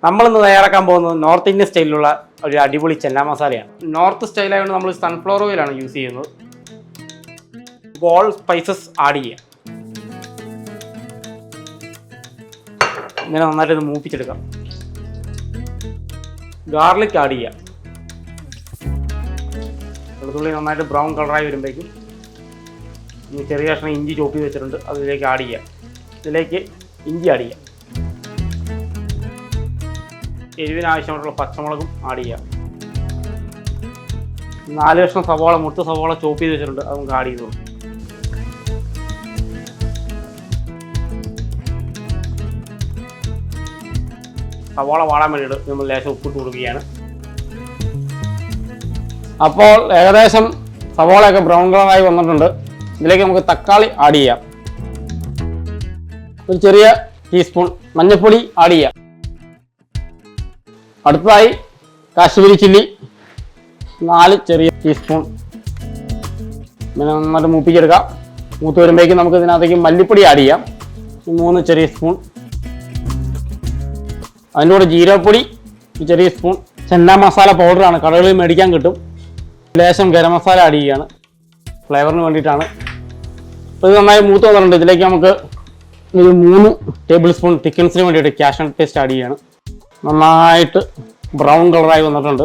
നമ്മളിന്ന് തയ്യാറാക്കാൻ പോകുന്നത് നോർത്ത് ഇന്ത്യൻ സ്റ്റൈലിലുള്ള ഒരു അടിപൊളി ചെന്ന മസാലയാണ്. നോർത്ത് സ്റ്റൈലായതുകൊണ്ട് നമ്മൾ സൺഫ്ലവർ ഓയിലാണ് യൂസ് ചെയ്യുന്നത്. ഓൾ സ്പൈസസ് ആഡ് ചെയ്യാം. ഇങ്ങനെ നന്നായിട്ട് ഇത് മൂപ്പിച്ചെടുക്കാം. ഗാർലിക് ആഡ് ചെയ്യാം. വെളുത്തുള്ളി നന്നായിട്ട് ബ്രൗൺ കളറായി വരുമ്പോഴേക്കും ചെറിയ കഷ്ണം ഇഞ്ചി ചോപ്പ് ചെയ്ത് വെച്ചിട്ടുണ്ട്, അതിലേക്ക് ആഡ് ചെയ്യാം. ഇതിലേക്ക് ഇഞ്ചി ആഡ് ചെയ്യാം. എരിവിനാവശ്യമായിട്ടുള്ള പച്ചമുളകും ആഡ് ചെയ്യാം. 4 കഷ്ണം സവാള, മുട്ട സവാള ചോപ്പ് ചെയ്ത് വെച്ചിട്ടുണ്ട്, അത് നമുക്ക് ആഡ് ചെയ്തു. സവാള വാടാൻ വേണ്ടിയിട്ട് നമ്മൾ ലേശം ഉപ്പിട്ട് കൊടുക്കുകയാണ്. അപ്പോൾ ഏകദേശം സവാളയൊക്കെ ബ്രൗൺ കളറായി വന്നിട്ടുണ്ട്. ഇതിലേക്ക് നമുക്ക് തക്കാളി ആഡ് ചെയ്യാം. ഒരു ചെറിയ ടീസ്പൂൺ മഞ്ഞൾപ്പൊടി ആഡ് ചെയ്യാം. അടുത്തതായി കാശ്മീരി ചില്ലി 4 ചെറിയ ടീസ്പൂൺ. ഇങ്ങനെ നന്നായിട്ട് മൂപ്പിച്ചെടുക്കാം. മൂത്ത് വരുമ്പോഴേക്കും നമുക്ക് ഇതിനകത്തേക്ക് മല്ലിപ്പൊടി ആഡ് ചെയ്യാം. 3 ചെറിയ സ്പൂൺ. അതിൻ്റെ കൂടെ ജീരകപ്പൊടി ചെറിയ സ്പൂൺ. ചെന്ന മസാല പൗഡറാണ്, കടകളിൽ മേടിക്കാൻ കിട്ടും. ലേശം ഗരം മസാല ആഡ് ചെയ്യുകയാണ്, ഫ്ലേവറിന് വേണ്ടിയിട്ടാണ്. അപ്പോൾ ഇത് നന്നായി മൂത്ത് വന്നിട്ടുണ്ട്. ഇതിലേക്ക് നമുക്ക് ഒരു 3 ടേബിൾ സ്പൂൺ തിക്കൻസിന് വേണ്ടിയിട്ട് കാഷ്നട്ട് പേസ്റ്റ് ആഡ് ചെയ്യുകയാണ്. നന്നായിട്ട് ബ്രൗൺ കളറായി വന്നിട്ടുണ്ട്.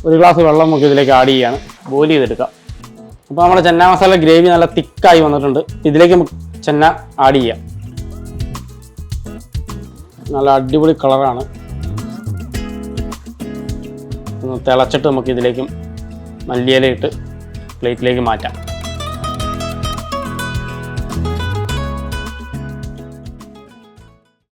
1 ഗ്ലാസ് വെള്ളം നമുക്ക് ഇതിലേക്ക് ആഡ് ചെയ്യുകയാണ്. ബോയിൽ ചെയ്തെടുക്കാം. അപ്പോൾ നമ്മുടെ ചെന്ന മസാല ഗ്രേവി നല്ല തിക്കായി വന്നിട്ടുണ്ട്. ഇതിലേക്ക് നമുക്ക് ചെന്ന ആഡ് ചെയ്യാം. നല്ല അടിപൊളി കളറാണ്. ഒന്ന് തിളച്ചിട്ട് നമുക്ക് ഇതിലേക്ക് മല്ലിയില ഇട്ട് പ്ലേറ്റിലേക്ക് മാറ്റാം.